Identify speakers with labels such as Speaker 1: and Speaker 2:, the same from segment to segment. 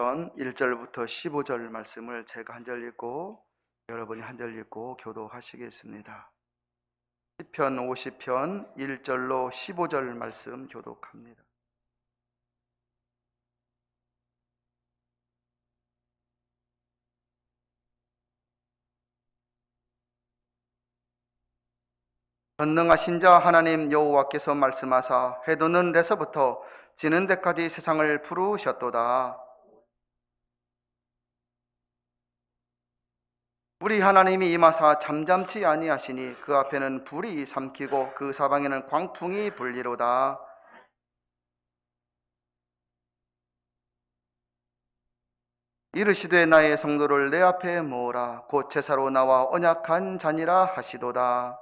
Speaker 1: 시편 1절부터 15절 말씀을 제가 한 절 읽고 여러분이 한 절 읽고 교독하시겠습니다. 시편 50편 1절로 15절 말씀 교독합니다. 전능하신 자 하나님 여호와께서 말씀하사 해 돋는 데서부터 지는 데까지 세상을 부르셨도다. 우리 하나님이 임하사 잠잠치 아니하시니 그 앞에는 불이 삼키고 그 사방에는 광풍이 불리로다. 이르시되 나의 성도를 내 앞에 모으라. 곧 제사로 나와 언약한 자니라 하시도다.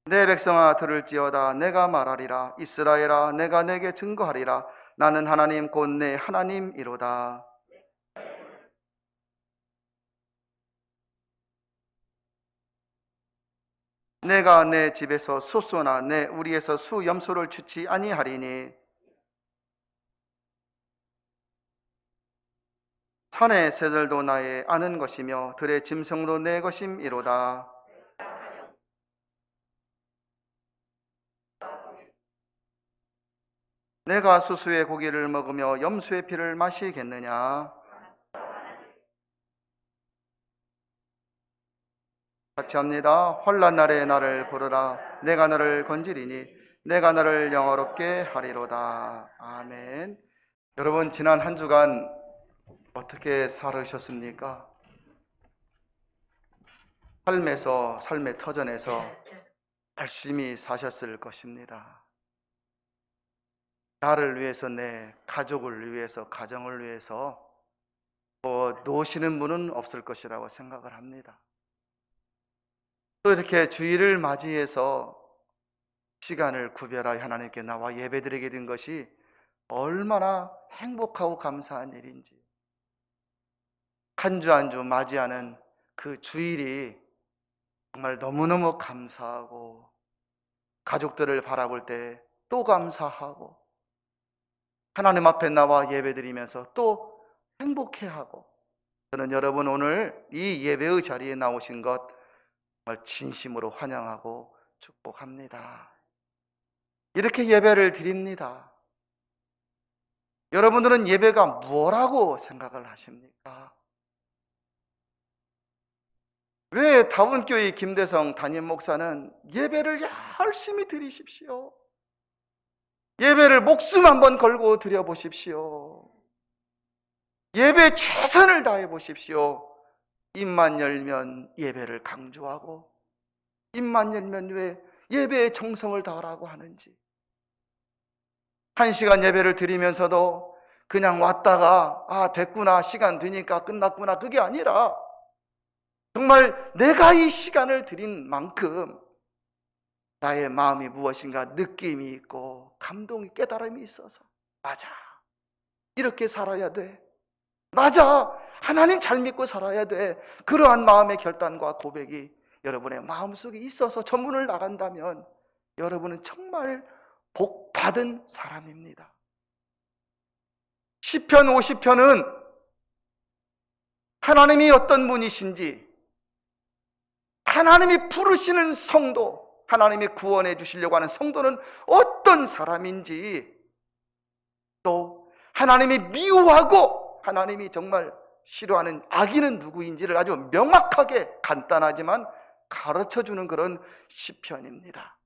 Speaker 1: 내 백성아 들을지어다. 내가 말하리라. 이스라엘아 내가 내게 증거하리라. 나는 하나님 곧 내 하나님이로다. 내가 내 집에서 소소나 내 우리에서 수염소를 주지 아니하리니 산의 새들도 나의 아는 것이며 들의 짐승도 내 것임이로다. 내가 수수의 고기를 먹으며 염소의 피를 마시겠느냐? 같이 합니다. 환난 날에 나를 부르라. 내가 너를 건지리니 내가 너를 영화롭게 하리로다. 아멘. 여러분 지난 한 주간 어떻게 살으셨습니까? 삶의 터전에서 열심히 사셨을 것입니다. 나를 위해서, 내 가족을 위해서, 가정을 위해서 놓으시는 분은 없을 것이라고 생각을 합니다. 또 이렇게 주일을 맞이해서 시간을 구별하여 하나님께 나와 예배드리게 된 것이 얼마나 행복하고 감사한 일인지, 한 주 한 주 맞이하는 그 주일이 정말 너무너무 감사하고, 가족들을 바라볼 때 또 감사하고, 하나님 앞에 나와 예배드리면서 또 행복해하고, 저는 여러분 오늘 이 예배의 자리에 나오신 것 정말 진심으로 환영하고 축복합니다. 이렇게 예배를 드립니다. 여러분들은 예배가 뭐라고 생각을 하십니까? 왜 다운교회 김대성 담임 목사는 예배를 열심히 드리십시오. 예배를 목숨 한번 걸고 드려보십시오. 예배에 최선을 다해 보십시오. 입만 열면 예배를 강조하고, 입만 열면 왜 예배에 정성을 다하라고 하는지, 1시간 예배를 드리면서도 그냥 왔다가 됐구나, 시간 되니까 끝났구나, 그게 아니라 정말 내가 이 시간을 드린 만큼 나의 마음이 무엇인가 느낌이 있고 감동이, 깨달음이 있어서 맞아, 이렇게 살아야 돼, 맞아, 하나님 잘 믿고 살아야 돼, 그러한 마음의 결단과 고백이 여러분의 마음속에 있어서 전문을 나간다면 여러분은 정말 복 받은 사람입니다. 시편 50편은 하나님이 어떤 분이신지, 하나님이 부르시는 성도, 하나님이 구원해 주시려고 하는 성도는 어떤 사람인지, 또 하나님이 미워하고 하나님이 정말 싫어하는 악인은 누구인지를 아주 명확하게, 간단하지만 가르쳐주는 그런 시편입니다.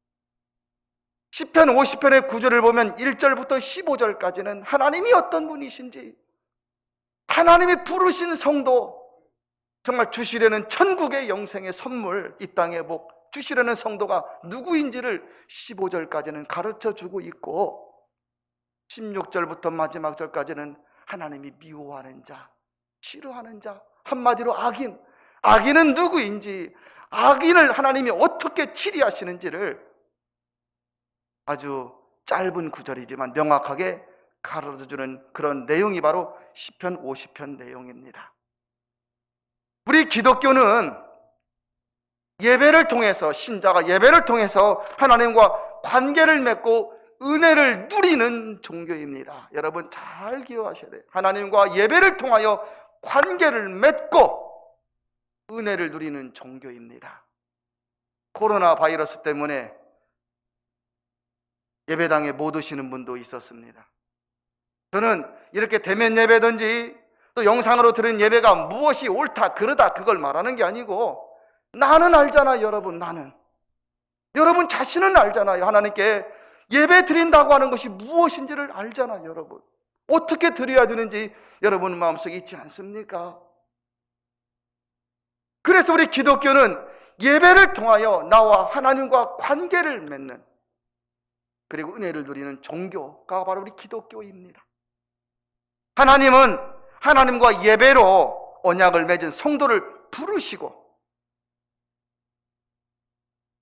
Speaker 1: 시편 50편의 구절을 보면 1절부터 15절까지는 하나님이 어떤 분이신지, 하나님이 부르신 성도, 정말 주시려는 천국의 영생의 선물, 이 땅의 복 주시려는 성도가 누구인지를 15절까지는 가르쳐주고 있고, 16절부터 마지막 절까지는 하나님이 미워하는 자, 싫어하는 자, 한마디로 악인, 악인은 누구인지, 악인을 하나님이 어떻게 치리하시는지를 아주 짧은 구절이지만 명확하게 가르쳐주는 그런 내용이 바로 시편 50편 내용입니다. 우리 기독교는 예배를 통해서, 신자가 예배를 통해서 하나님과 관계를 맺고 은혜를 누리는 종교입니다. 여러분 잘 기억하셔야 돼요. 하나님과 예배를 통하여 관계를 맺고 은혜를 누리는 종교입니다. 코로나 바이러스 때문에 예배당에 못 오시는 분도 있었습니다. 저는 이렇게 대면 예배든지 또 영상으로 들은 예배가 무엇이 옳다 그르다 그걸 말하는 게 아니고, 나는 알잖아요. 나는 여러분 자신은 알잖아요. 하나님께 예배 드린다고 하는 것이 무엇인지를 알잖아요. 여러분 어떻게 드려야 되는지 여러분 마음속에 있지 않습니까? 그래서 우리 기독교는 예배를 통하여 나와 하나님과 관계를 맺는, 그리고 은혜를 누리는 종교가 바로 우리 기독교입니다. 하나님은 하나님과 예배로 언약을 맺은 성도를 부르시고,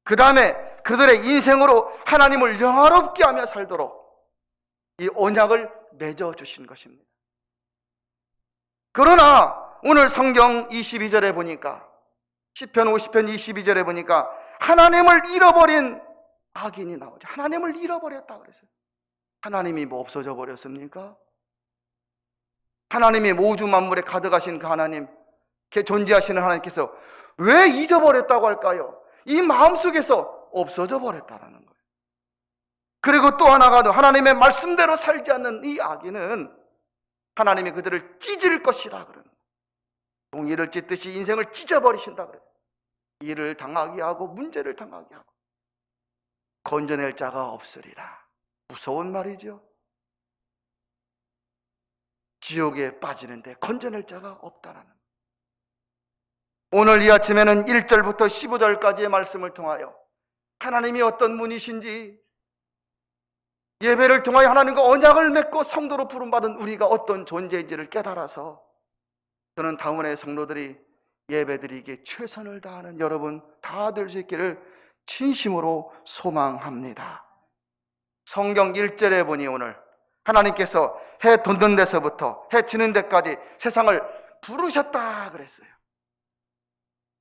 Speaker 1: 그 다음에 그들의 인생으로 하나님을 영화롭게 하며 살도록 이 언약을 맺어주신 것입니다. 그러나 오늘 성경 22절에 보니까, 시편 50편 22절에 보니까 하나님을 잃어버린 악인이 나오죠. 하나님을 잃어버렸다 그랬어요. 하나님이 뭐 없어져 버렸습니까? 하나님이 모주 만물에 가득하신 그 하나님, 존재하시는 하나님께서 왜 잊어버렸다고 할까요? 이 마음속에서 없어져 버렸다라는 거예요. 그리고 또 하나가, 하나님의 말씀대로 살지 않는 이 악인은 하나님이 그들을 찢을 것이라 그러는 거예요. 종이를 찢듯이 인생을 찢어버리신다 그래요. 일을 당하게 하고 문제를 당하게 하고 건져낼 자가 없으리라. 무서운 말이죠. 지옥에 빠지는데 건져낼 자가 없다라는 거예요. 오늘 이 아침에는 1절부터 15절까지의 말씀을 통하여 하나님이 어떤 분이신지, 예배를 통하여 하나님과 언약을 맺고 성도로 부름받은 우리가 어떤 존재인지를 깨달아서, 저는 다문의 성도들이 예배드리기에 최선을 다하는 여러분 다 될 수 있기를 진심으로 소망합니다. 성경 1절에 보니 오늘 하나님께서 해 돋는 데서부터 해 지는 데까지 세상을 부르셨다 그랬어요.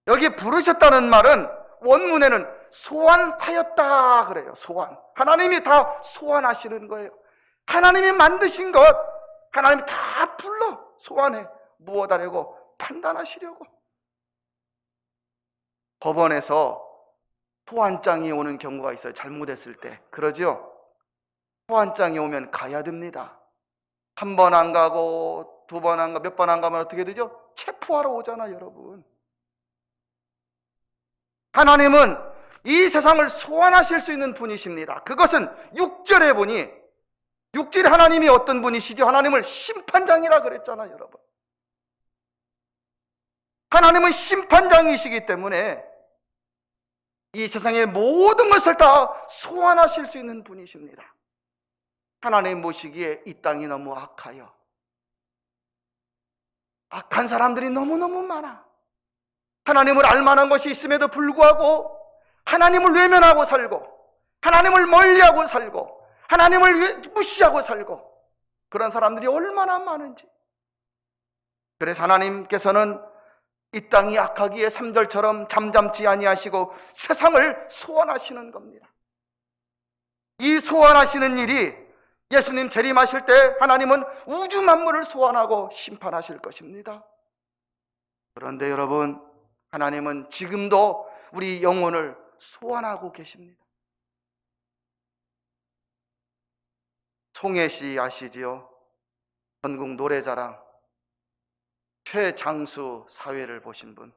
Speaker 1: 여기 부르셨다는 말은 원문에는 소환하였다 그래요. 소환. 하나님이 다 소환하시는 거예요. 하나님이 만드신 것 하나님이 다 불러 소환해 무엇하려고? 판단하시려고. 법원에서 소환장이 오는 경우가 있어요. 잘못했을 때. 그러죠? 소환장이 오면 가야 됩니다. 한 번 안 가고 두 번 안 가고 몇 번 안 가면 어떻게 되죠? 체포하러 오잖아요, 여러분. 하나님은 이 세상을 소환하실 수 있는 분이십니다. 그것은 6절에 보니 6절에 하나님이 어떤 분이시죠? 하나님을 심판장이라 그랬잖아요, 여러분. 하나님은 심판장이시기 때문에 이 세상의 모든 것을 다 소환하실 수 있는 분이십니다. 하나님 보시기에 이 땅이 너무 악하여 악한 사람들이 너무너무 많아. 하나님을 알만한 것이 있음에도 불구하고 하나님을 외면하고 살고 하나님을 멀리하고 살고 하나님을 무시하고 살고 그런 사람들이 얼마나 많은지. 그래서 하나님께서는 이 땅이 악하기에 3절처럼 잠잠지 아니하시고 세상을 소환하시는 겁니다. 이 소환하시는 일이 예수님 재림하실 때 하나님은 우주 만물을 소환하고 심판하실 것입니다. 그런데 여러분, 하나님은 지금도 우리 영혼을 소환하고 계십니다. 송혜씨 아시지요? 전국 노래자랑 최장수 사회를 보신 분,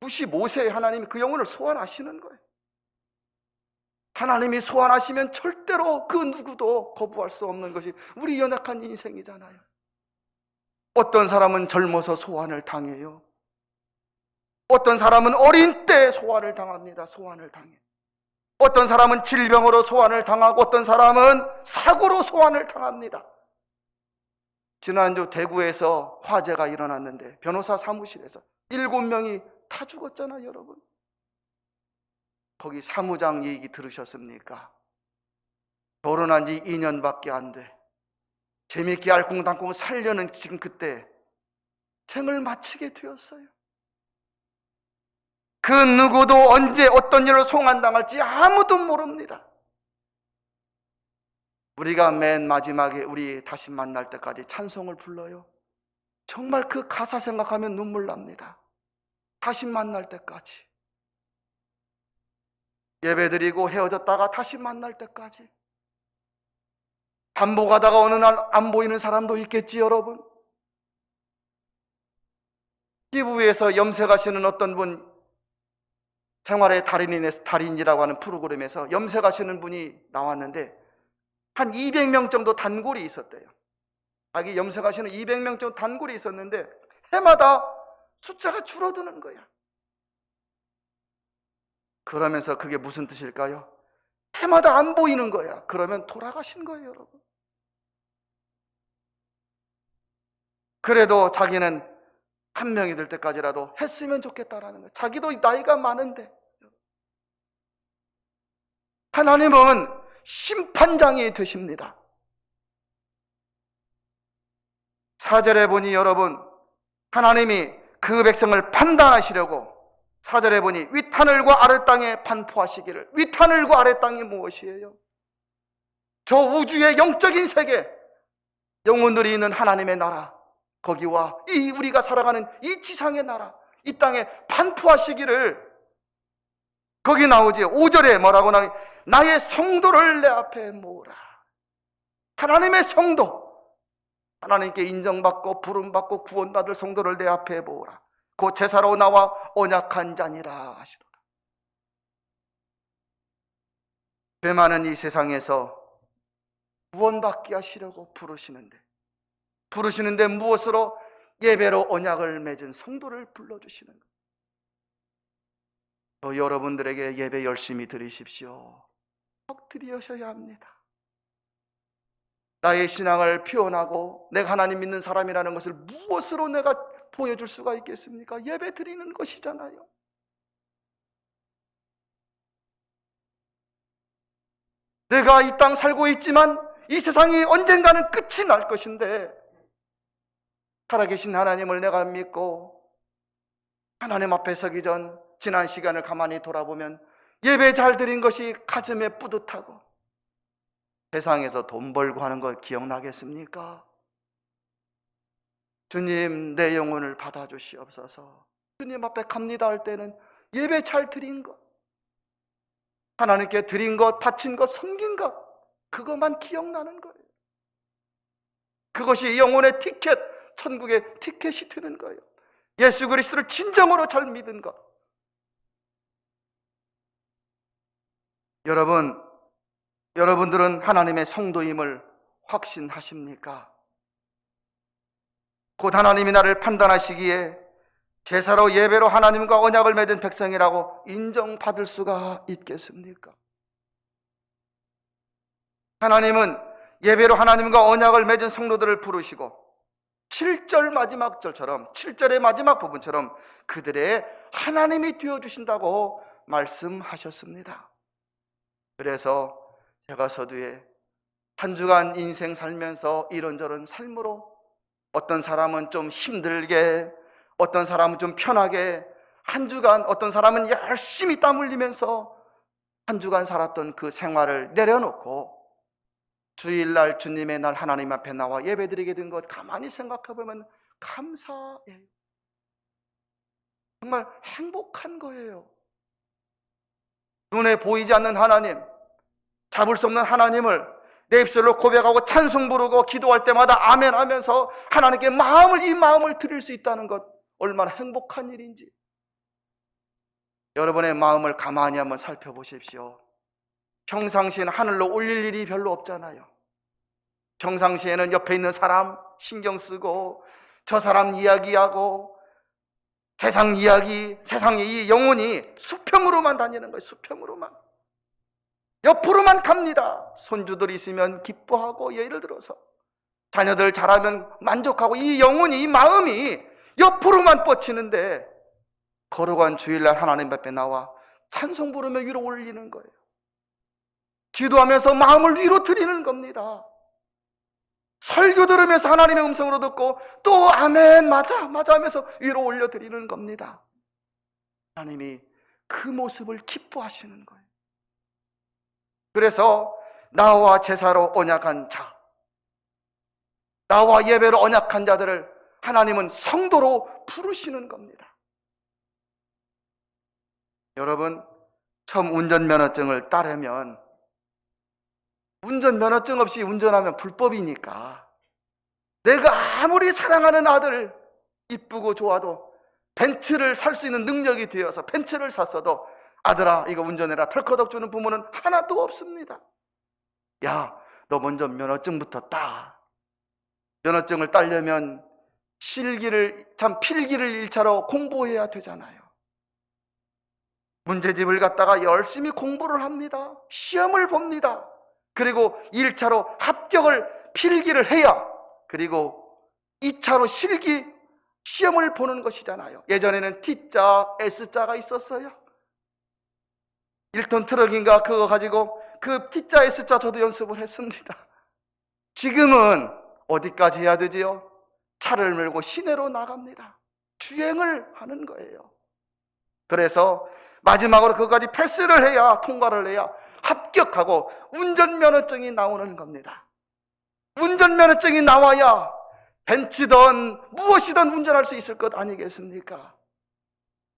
Speaker 1: 95세에 하나님이 그 영혼을 소환하시는 거예요. 하나님이 소환하시면 절대로 그 누구도 거부할 수 없는 것이 우리 연약한 인생이잖아요. 어떤 사람은 젊어서 소환을 당해요. 어떤 사람은 어린 때 소환을 당합니다. 소환을 당해. 어떤 사람은 질병으로 소환을 당하고 어떤 사람은 사고로 소환을 당합니다. 지난주 대구에서 화재가 일어났는데 변호사 사무실에서 7명이 다 죽었잖아요, 여러분. 거기 사무장 얘기 들으셨습니까? 결혼한 지 2년밖에 안 돼. 재밌게 알콩달콩 살려는 지금 그때 생을 마치게 되었어요. 그 누구도 언제 어떤 일로 송환당할지 아무도 모릅니다. 우리가 맨 마지막에 우리 다시 만날 때까지 찬송을 불러요. 정말 그 가사 생각하면 눈물 납니다. 다시 만날 때까지. 예배드리고 헤어졌다가 다시 만날 때까지. 반복하다가 어느 날 안 보이는 사람도 있겠지, 여러분. TV에서 염색하시는 어떤 분, 생활의 달인이라고 하는 프로그램에서 염색하시는 분이 나왔는데 한 200명 정도 단골이 있었대요. 자기 염색하시는 200명 정도 단골이 있었는데 해마다 숫자가 줄어드는 거야. 그러면서 그게 무슨 뜻일까요? 해마다 안 보이는 거야. 그러면 돌아가신 거예요, 여러분. 그래도 자기는 한 명이 될 때까지라도 했으면 좋겠다라는 거예요. 자기도 나이가 많은데. 하나님은 심판장이 되십니다. 4절에 보니 여러분, 하나님이 그 백성을 판단하시려고 4절에 보니 윗하늘과 아랫땅에 반포하시기를. 윗하늘과 아랫땅이 무엇이에요? 저 우주의 영적인 세계, 영혼들이 있는 하나님의 나라, 거기와 이 우리가 살아가는 이 지상의 나라, 이 땅에 반포하시기를. 거기 나오지. 5절에 뭐라고 나오니 나의 성도를 내 앞에 모으라. 하나님의 성도, 하나님께 인정받고 부름받고 구원받을 성도를 내 앞에 모으라. 곧 제사로 나와 언약한 자니라 하시도다. 죄 많은 이 세상에서 구원받게 하시려고 부르시는데 무엇으로? 예배로 언약을 맺은 성도를 불러주시는 거예요. 또 여러분들에게 예배 열심히 드리십시오. 꼭 드리셔야 합니다. 나의 신앙을 표현하고 내가 하나님 믿는 사람이라는 것을 무엇으로 내가 보여줄 수가 있겠습니까? 예배 드리는 것이잖아요. 내가 이 땅 살고 있지만 이 세상이 언젠가는 끝이 날 것인데 살아계신 하나님을 내가 믿고 하나님 앞에 서기 전 지난 시간을 가만히 돌아보면 예배 잘 드린 것이 가슴에 뿌듯하고, 세상에서 돈 벌고 하는 거 기억나겠습니까? 주님, 내 영혼을 받아주시옵소서. 주님 앞에 갑니다 할 때는 예배 잘 드린 것, 하나님께 드린 것, 바친 것, 섬긴 것, 그것만 기억나는 거예요. 그것이 영혼의 티켓, 천국의 티켓이 되는 거예요. 예수 그리스도를 진정으로 잘 믿은 것. 여러분들은 하나님의 성도임을 확신하십니까? 곧 하나님이 나를 판단하시기에 제사로 예배로 하나님과 언약을 맺은 백성이라고 인정받을 수가 있겠습니까? 하나님은 예배로 하나님과 언약을 맺은 성도들을 부르시고 7절 마지막 절처럼, 7절의 마지막 부분처럼 그들의 하나님이 되어주신다고 말씀하셨습니다. 그래서 제가 서두에 한 주간 인생 살면서 이런저런 삶으로, 어떤 사람은 좀 힘들게, 어떤 사람은 좀 편하게, 한 주간 어떤 사람은 열심히 땀 흘리면서 한 주간 살았던 그 생활을 내려놓고 주일날 주님의 날 하나님 앞에 나와 예배드리게 된 것 가만히 생각해보면 감사해요. 정말 행복한 거예요. 눈에 보이지 않는 하나님, 잡을 수 없는 하나님을 내 입술로 고백하고 찬송 부르고 기도할 때마다 아멘 하면서 하나님께 이 마음을 드릴 수 있다는 것, 얼마나 행복한 일인지. 여러분의 마음을 가만히 한번 살펴보십시오. 평상시에는 하늘로 올릴 일이 별로 없잖아요. 평상시에는 옆에 있는 사람 신경 쓰고 저 사람 이야기하고 세상 이야기, 세상의 이 영혼이 수평으로만 다니는 거예요. 수평으로만. 옆으로만 갑니다. 손주들이 있으면 기뻐하고, 예를 들어서 자녀들 잘하면 만족하고, 이 영혼이, 이 마음이 옆으로만 뻗치는데 걸어간 주일날 하나님 앞에 나와 찬송 부르며 위로 올리는 거예요. 기도하면서 마음을 위로 드리는 겁니다. 설교 들으면서 하나님의 음성으로 듣고 또 아멘 맞아 하면서 위로 올려드리는 겁니다. 하나님이 그 모습을 기뻐하시는 거예요. 그래서 나와 제사로 언약한 자, 나와 예배로 언약한 자들을 하나님은 성도로 부르시는 겁니다. 여러분, 처음 운전면허증을 따려면 운전면허증 없이 운전하면 불법이니까 내가 아무리 사랑하는 아들 이쁘고 좋아도 벤츠를 살 수 있는 능력이 되어서 벤츠를 샀어도 아들아 이거 운전해라 털커덕 주는 부모는 하나도 없습니다. 야, 너 먼저 면허증부터 따. 면허증을 따려면 필기를 1차로 공부해야 되잖아요. 문제집을 갖다가 열심히 공부를 합니다. 시험을 봅니다. 그리고 1차로 합격을 필기를 해야 그리고 2차로 실기 시험을 보는 것이잖아요. 예전에는 T자, S자가 있었어요. 1톤 트럭인가 그거 가지고 그 T자, S자 저도 연습을 했습니다. 지금은 어디까지 해야 되지요? 차를 몰고 시내로 나갑니다. 주행을 하는 거예요. 그래서 마지막으로 그것까지 패스를 해야, 통과를 해야 합격하고 운전면허증이 나오는 겁니다. 운전면허증이 나와야 벤츠든 무엇이든 운전할 수 있을 것 아니겠습니까?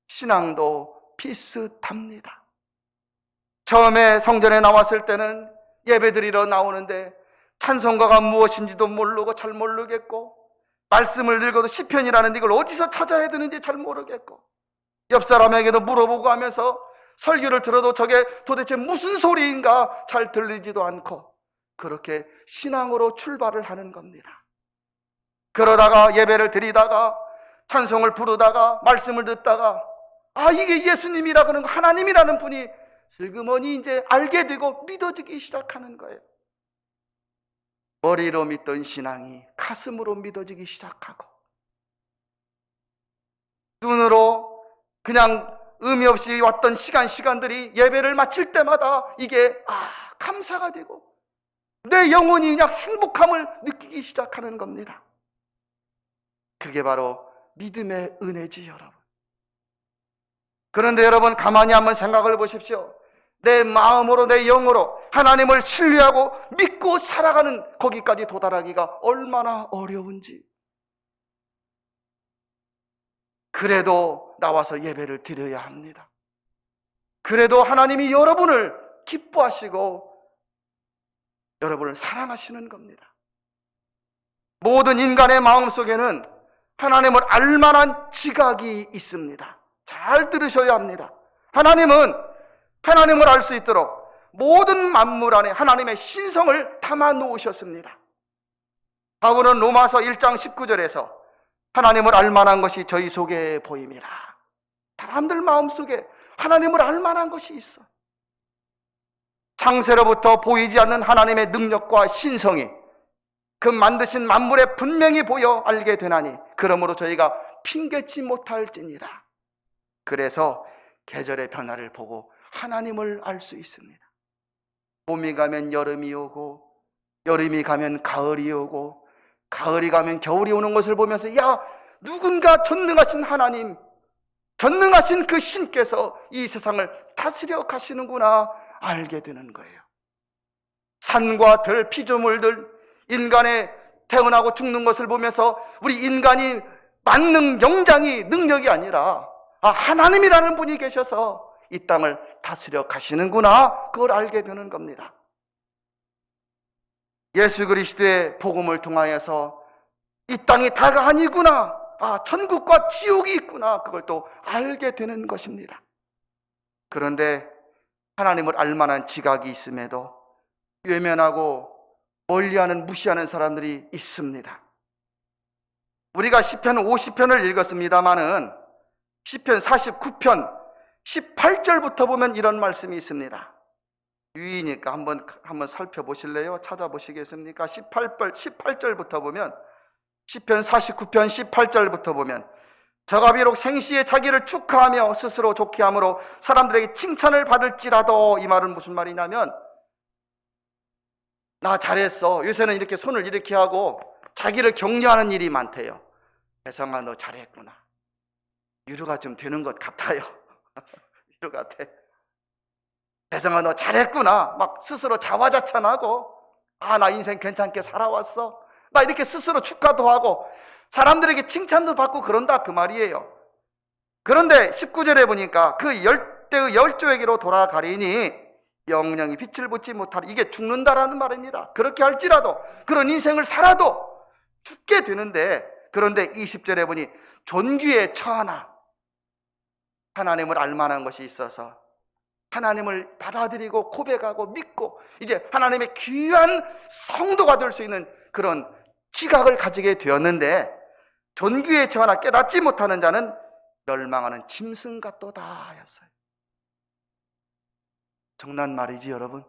Speaker 1: 신앙도 비슷합니다. 처음에 성전에 나왔을 때는 예배드리러 나오는데 찬송가가 무엇인지도 모르고 잘 모르겠고 말씀을 읽어도 시편이라는 이걸 어디서 찾아야 되는지 잘 모르겠고 옆 사람에게도 물어보고 하면서 설교를 들어도 저게 도대체 무슨 소리인가 잘 들리지도 않고 그렇게 신앙으로 출발을 하는 겁니다. 그러다가 예배를 드리다가 찬송을 부르다가 말씀을 듣다가 아 이게 예수님이라고는 하나님이라는 분이 슬그머니 이제 알게 되고 믿어지기 시작하는 거예요. 머리로 믿던 신앙이 가슴으로 믿어지기 시작하고 눈으로 그냥 의미 없이 왔던 시간들이 예배를 마칠 때마다 이게 감사가 되고 내 영혼이 그냥 행복함을 느끼기 시작하는 겁니다. 그게 바로 믿음의 은혜지 여러분. 그런데 여러분 가만히 한번 생각을 보십시오. 내 마음으로 내 영으로 하나님을 신뢰하고 믿고 살아가는 거기까지 도달하기가 얼마나 어려운지. 그래도 나와서 예배를 드려야 합니다. 그래도 하나님이 여러분을 기뻐하시고 여러분을 사랑하시는 겁니다. 모든 인간의 마음속에는 하나님을 알만한 지각이 있습니다. 잘 들으셔야 합니다. 하나님은 하나님을 알 수 있도록 모든 만물 안에 하나님의 신성을 담아 놓으셨습니다. 바울은 로마서 1장 19절에서 하나님을 알만한 것이 저희 속에 보임이라. 사람들 마음속에 하나님을 알만한 것이 있어. 창세로부터 보이지 않는 하나님의 능력과 신성이 그 만드신 만물에 분명히 보여 알게 되나니 그러므로 저희가 핑계치 못할지니라. 그래서 계절의 변화를 보고 하나님을 알 수 있습니다. 봄이 가면 여름이 오고 여름이 가면 가을이 오고 가을이 가면 겨울이 오는 것을 보면서 야, 누군가 전능하신 하나님, 전능하신 그 신께서 이 세상을 다스려 가시는구나 알게 되는 거예요. 산과 들, 피조물들, 인간의 태어나고 죽는 것을 보면서 우리 인간이 만능 영장이 능력이 아니라 하나님이라는 분이 계셔서 이 땅을 다스려 가시는구나 그걸 알게 되는 겁니다. 예수 그리스도의 복음을 통하여서 이 땅이 다가 아니구나, 천국과 지옥이 있구나 그걸 또 알게 되는 것입니다. 그런데 하나님을 알만한 지각이 있음에도 외면하고 멀리하는 무시하는 사람들이 있습니다. 우리가 시편 50편을 읽었습니다마는 시편 49편 18절부터 보면 이런 말씀이 있습니다. 유의니까 한번 살펴보실래요? 찾아보시겠습니까? 18절부터 보면 시편 49편 18절부터 보면 저가 비록 생시에 자기를 축하하며 스스로 좋게 함으로 사람들에게 칭찬을 받을지라도, 이 말은 무슨 말이냐면 나 잘했어. 요새는 이렇게 손을 이렇게 하고 자기를 격려하는 일이 많대요. 혜성아 너 잘했구나. 위로가 좀 되는 것 같아요. 위로가 돼. 대성아 너 잘했구나 막 스스로 자화자찬하고, 아 나 인생 괜찮게 살아왔어 막 이렇게 스스로 축하도 하고 사람들에게 칭찬도 받고 그런다 그 말이에요. 그런데 19절에 보니까 그 열대의 열조에게로 돌아가리니 영영이 빛을 보지 못하리. 이게 죽는다라는 말입니다. 그렇게 할지라도 그런 인생을 살아도 죽게 되는데, 그런데 20절에 보니 존귀에 처하나 하나님을 알만한 것이 있어서 하나님을 받아들이고 고백하고 믿고 이제 하나님의 귀한 성도가 될 수 있는 그런 지각을 가지게 되었는데, 존귀에 처하나 깨닫지 못하는 자는 멸망하는 짐승 같도다 하였어요. 정난 말이지 여러분.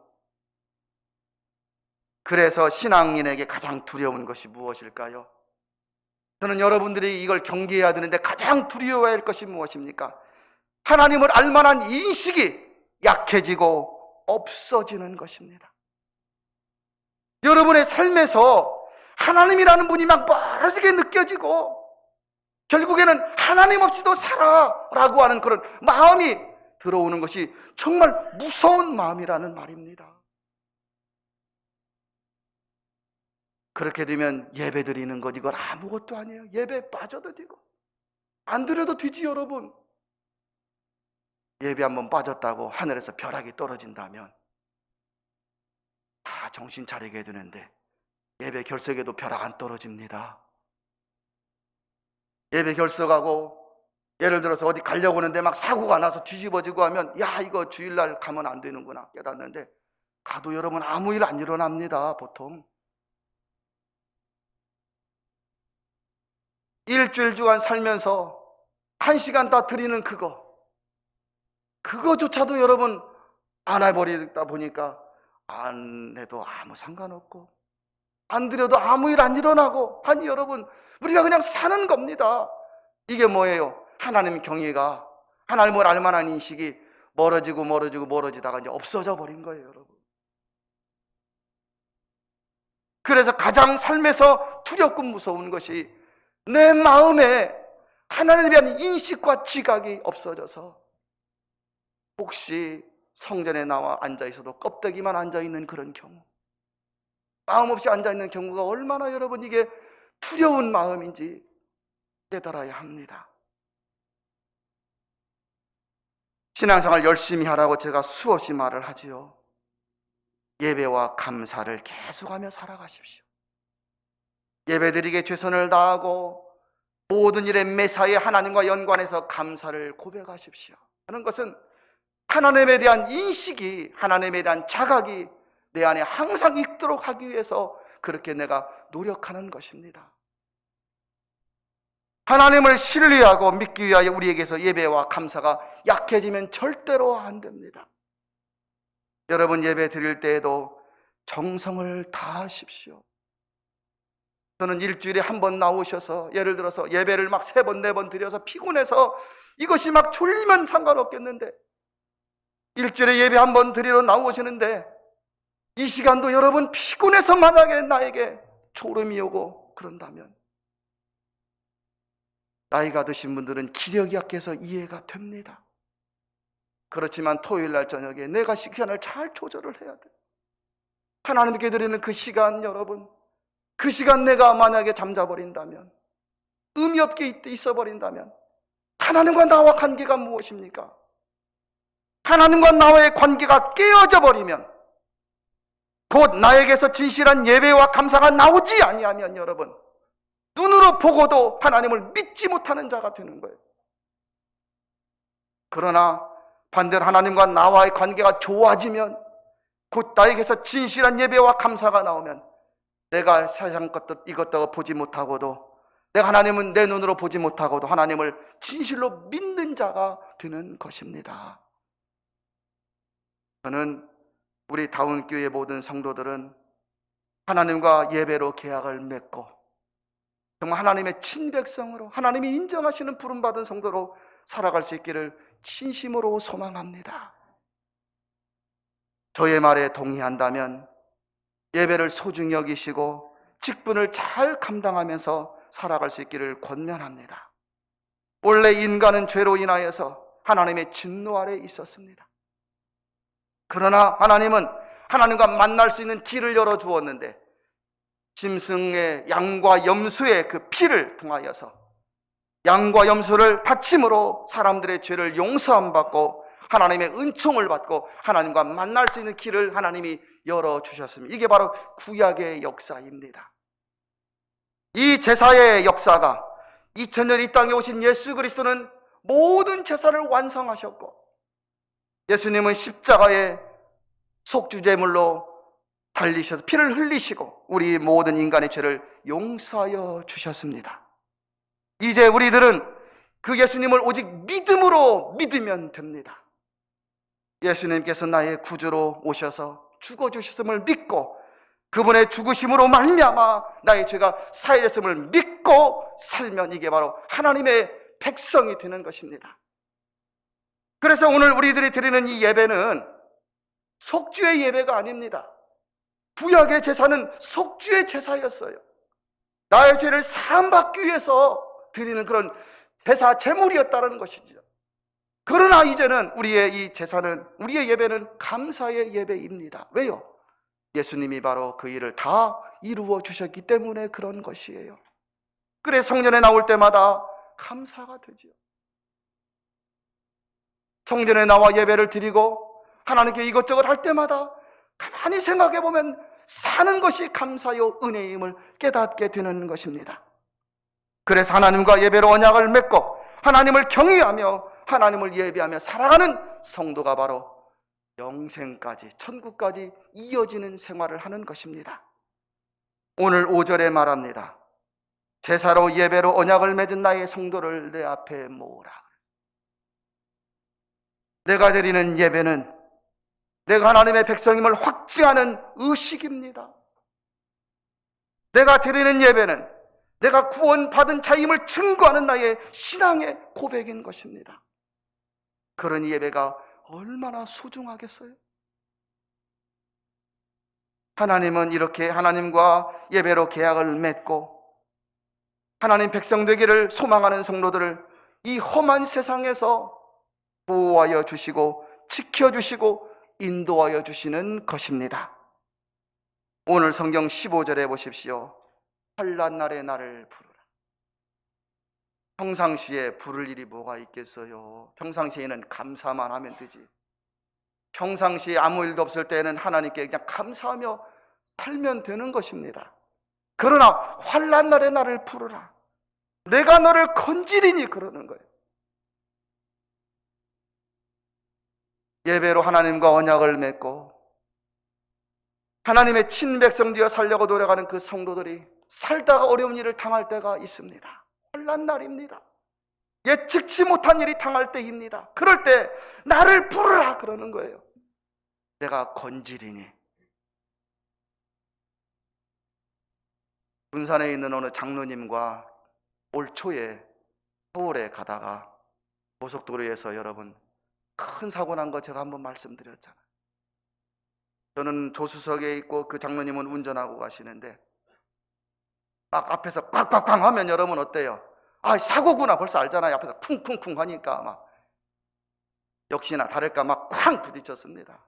Speaker 1: 그래서 신앙인에게 가장 두려운 것이 무엇일까요? 저는 여러분들이 이걸 경계해야 되는데 가장 두려워해야 할 것이 무엇입니까? 하나님을 알만한 인식이 약해지고 없어지는 것입니다. 여러분의 삶에서 하나님이라는 분이 막 멀어지게 느껴지고 결국에는 하나님 없이도 살아라고 하는 그런 마음이 들어오는 것이 정말 무서운 마음이라는 말입니다. 그렇게 되면 예배 드리는 것 이건 아무것도 아니에요. 예배 빠져도 되고 안 드려도 되지 여러분. 예배 한번 빠졌다고 하늘에서 벼락이 떨어진다면 다 정신 차리게 되는데 예배 결석에도 벼락 안 떨어집니다. 예배 결석하고 예를 들어서 어디 가려고 하는데 막 사고가 나서 뒤집어지고 하면 야 이거 주일날 가면 안 되는구나 깨닫는데 가도 여러분 아무 일 안 일어납니다. 보통 일주일 주간 살면서 1시간 다 드리는 그거조차도 여러분 안 해버리다 보니까 안 해도 아무 상관없고 안 드려도 아무 일 안 일어나고, 아니 여러분 우리가 그냥 사는 겁니다. 이게 뭐예요? 하나님 경외가, 하나님을 알만한 인식이 멀어지다가 이제 없어져 버린 거예요 여러분. 그래서 가장 삶에서 두렵고 무서운 것이 내 마음에 하나님에 대한 인식과 지각이 없어져서 혹시 성전에 나와 앉아있어도 껍데기만 앉아있는 그런 경우, 마음 없이 앉아있는 경우가 얼마나 여러분 이게 두려운 마음인지 깨달아야 합니다. 신앙생활 열심히 하라고 제가 수없이 말을 하지요. 예배와 감사를 계속하며 살아가십시오. 예배드리기에 최선을 다하고 모든 일에 매사에 하나님과 연관해서 감사를 고백하십시오. 하는 것은 하나님에 대한 인식이, 하나님에 대한 자각이 내 안에 항상 있도록 하기 위해서 그렇게 내가 노력하는 것입니다. 하나님을 신뢰하고 믿기 위하여 우리에게서 예배와 감사가 약해지면 절대로 안 됩니다. 여러분 예배 드릴 때에도 정성을 다하십시오. 저는 일주일에 한 번 나오셔서 예를 들어서 예배를 막 3번, 4번 드려서 피곤해서 이것이 막 졸리면 상관없겠는데 일주일에 예배 한 번 드리러 나오시는데 이 시간도 여러분 피곤해서 만약에 나에게 졸음이 오고 그런다면 나이가 드신 분들은 기력이 약해서 이해가 됩니다. 그렇지만 토요일 날 저녁에 내가 시간을 잘 조절을 해야 돼요. 하나님께 드리는 그 시간 여러분, 그 시간 내가 만약에 잠자버린다면, 의미 없게 있어버린다면 하나님과 나와 관계가 무엇입니까? 하나님과 나와의 관계가 깨어져 버리면 곧 나에게서 진실한 예배와 감사가 나오지 아니하면 여러분 눈으로 보고도 하나님을 믿지 못하는 자가 되는 거예요. 그러나 반대로 하나님과 나와의 관계가 좋아지면 곧 나에게서 진실한 예배와 감사가 나오면 내가 세상 것도 이것도 보지 못하고도 내가 하나님은 내 눈으로 보지 못하고도 하나님을 진실로 믿는 자가 되는 것입니다. 저는 우리 다운교회 모든 성도들은 하나님과 예배로 계약을 맺고 정말 하나님의 친백성으로 하나님이 인정하시는 부름받은 성도로 살아갈 수 있기를 진심으로 소망합니다. 저의 말에 동의한다면 예배를 소중히 여기시고 직분을 잘 감당하면서 살아갈 수 있기를 권면합니다. 원래 인간은 죄로 인하여서 하나님의 진노 아래 있었습니다. 그러나 하나님은 하나님과 만날 수 있는 길을 열어주었는데 짐승의 양과 염소의 그 피를 통하여서 양과 염소를 바침으로 사람들의 죄를 용서함 받고 하나님의 은총을 받고 하나님과 만날 수 있는 길을 하나님이 열어주셨습니다. 이게 바로 구약의 역사입니다. 이 제사의 역사가 2000년 이 땅에 오신 예수 그리스도는 모든 제사를 완성하셨고 예수님은 십자가에 속주제물로 달리셔서 피를 흘리시고 우리 모든 인간의 죄를 용서하여 주셨습니다. 이제 우리들은 그 예수님을 오직 믿음으로 믿으면 됩니다. 예수님께서 나의 구주로 오셔서 죽어주셨음을 믿고 그분의 죽으심으로 말미암아 나의 죄가 사해졌음을 믿고 살면 이게 바로 하나님의 백성이 되는 것입니다. 그래서 오늘 우리들이 드리는 이 예배는 속죄의 예배가 아닙니다. 구약의 제사는 속죄의 제사였어요. 나의 죄를 사함받기 위해서 드리는 그런 제사 제물이었다는 것이죠. 그러나 이제는 우리의 이 제사는, 우리의 예배는 감사의 예배입니다. 왜요? 예수님이 바로 그 일을 다 이루어 주셨기 때문에 그런 것이에요. 그래 성전에 나올 때마다 감사가 되죠. 성전에 나와 예배를 드리고 하나님께 이것저것 할 때마다 가만히 생각해 보면 사는 것이 감사요 은혜임을 깨닫게 되는 것입니다. 그래서 하나님과 예배로 언약을 맺고 하나님을 경외하며 하나님을 예배하며 살아가는 성도가 바로 영생까지, 천국까지 이어지는 생활을 하는 것입니다. 오늘 5절에 말합니다. 제사로 예배로 언약을 맺은 나의 성도를 내 앞에 모으라. 내가 드리는 예배는 내가 하나님의 백성임을 확증하는 의식입니다. 내가 드리는 예배는 내가 구원받은 자임을 증거하는 나의 신앙의 고백인 것입니다. 그런 예배가 얼마나 소중하겠어요? 하나님은 이렇게 하나님과 예배로 계약을 맺고 하나님 백성 되기를 소망하는 성도들을 이 험한 세상에서 보호하여 주시고 지켜주시고 인도하여 주시는 것입니다. 오늘 성경 15절에 보십시오. 환난 날에 나를 부르라. 평상시에 부를 일이 뭐가 있겠어요? 평상시에는 감사만 하면 되지. 평상시에 아무 일도 없을 때는 하나님께 그냥 감사하며 살면 되는 것입니다. 그러나 환난 날에 나를 부르라. 내가 너를 건지리니 그러는 거예요. 예배로 하나님과 언약을 맺고 하나님의 친백성 되어 살려고 노력하는 그 성도들이 살다가 어려운 일을 당할 때가 있습니다. 환난 날입니다. 예측치 못한 일이 당할 때입니다. 그럴 때 나를 부르라 그러는 거예요. 내가 건지리니. 군산에 있는 어느 장로님과 올 초에 서울에 가다가 고속도로에서 여러분 큰 사고 난 거 제가 한번 말씀드렸잖아요. 저는 조수석에 있고 그 장로님은 운전하고 가시는데 딱 앞에서 꽉꽉꽉 하면 여러분 어때요? 아, 사고구나 벌써 알잖아요. 앞에서 쿵쿵쿵 하니까 막 역시나 다를까 막 쾅 부딪혔습니다.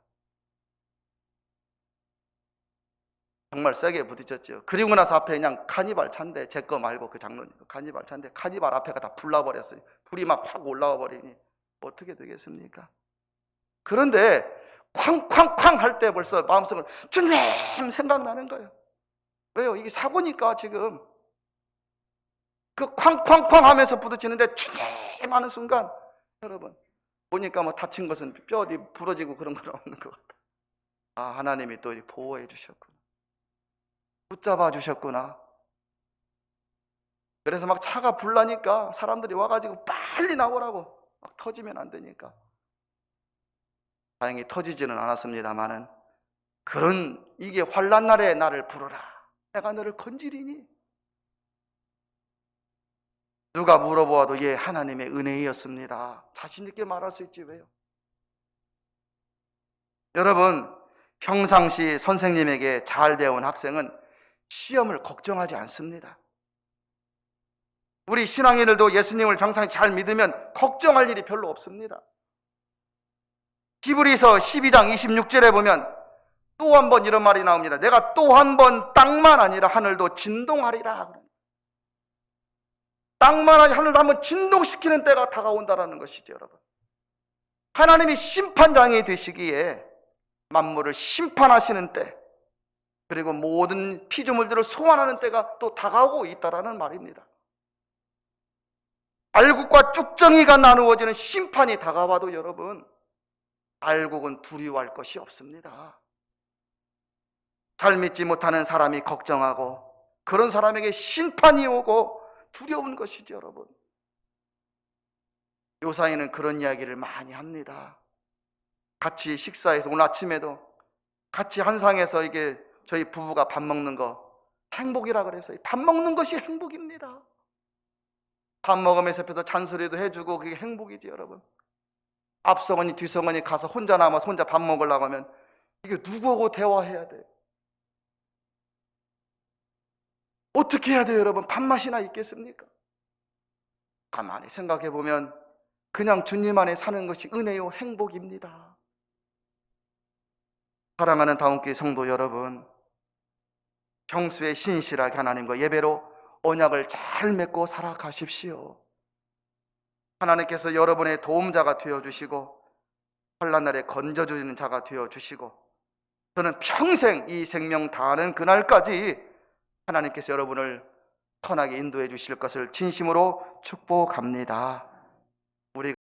Speaker 1: 정말 세게 부딪혔죠. 그리고 나서 앞에 그냥 카니발 차인데 제 거 말고 그 장로님 카니발 차인데 카니발 앞에가 다 불나버렸어요. 불이 막 확 올라와 버리니 어떻게 되겠습니까? 그런데 쾅쾅쾅 할 때 벌써 마음속으로 주님 생각나는 거예요. 왜요? 이게 사고니까 지금 그 쾅쾅쾅 하면서 부딪히는데 주님 하는 순간 여러분 보니까 뭐 다친 것은 뼈 어디 부러지고 그런 건 없는 것 같아요. 아, 하나님이 또 보호해 주셨구나. 붙잡아 주셨구나. 그래서 막 차가 불나니까 사람들이 와가지고 빨리 나오라고 막 터지면 안 되니까 다행히 터지지는 않았습니다만은 그런 이게 환난 날에 나를 부르라. 내가 너를 건지리니. 누가 물어보아도 예, 하나님의 은혜였습니다. 자신 있게 말할 수 있지 왜요? 여러분 평상시 선생님에게 잘 배운 학생은 시험을 걱정하지 않습니다. 우리 신앙인들도 예수님을 평상시 잘 믿으면 걱정할 일이 별로 없습니다. 히브리서 12장 26절에 보면 또 한 번 이런 말이 나옵니다. 내가 또 한 번 땅만 아니라 하늘도 진동하리라. 땅만 아니라 하늘도 한번 진동시키는 때가 다가온다라는 것이죠, 여러분. 하나님이 심판장이 되시기에 만물을 심판하시는 때, 그리고 모든 피조물들을 소환하는 때가 또 다가오고 있다라는 말입니다. 알곡과 쭉정이가 나누어지는 심판이 다가와도 여러분, 알곡은 두려워할 것이 없습니다. 잘 믿지 못하는 사람이 걱정하고 그런 사람에게 심판이 오고 두려운 것이죠, 여러분. 요사이는 그런 이야기를 많이 합니다. 같이 식사해서 오늘 아침에도 같이 한 상에서 이게 저희 부부가 밥 먹는 거 행복이라 그래서 밥 먹는 것이 행복입니다. 밥 먹으면서 옆에서 잔소리도 해주고 그게 행복이지, 여러분. 앞서거니 뒤서거니 가서 혼자 남아서 혼자 밥 먹으려고 하면 이게 누구하고 대화해야 돼? 어떻게 해야 돼요, 여러분? 밥맛이나 있겠습니까? 가만히 생각해 보면 그냥 주님 안에 사는 것이 은혜요 행복입니다. 사랑하는 다운교회 성도 여러분, 평소에 신실하게 하나님과 예배로 언약을 잘 맺고 살아가십시오. 하나님께서 여러분의 도움자가 되어주시고 환난 날에 건져주는 자가 되어주시고, 저는 평생 이 생명 다하는 그날까지 하나님께서 여러분을 선하게 인도해 주실 것을 진심으로 축복합니다. 우리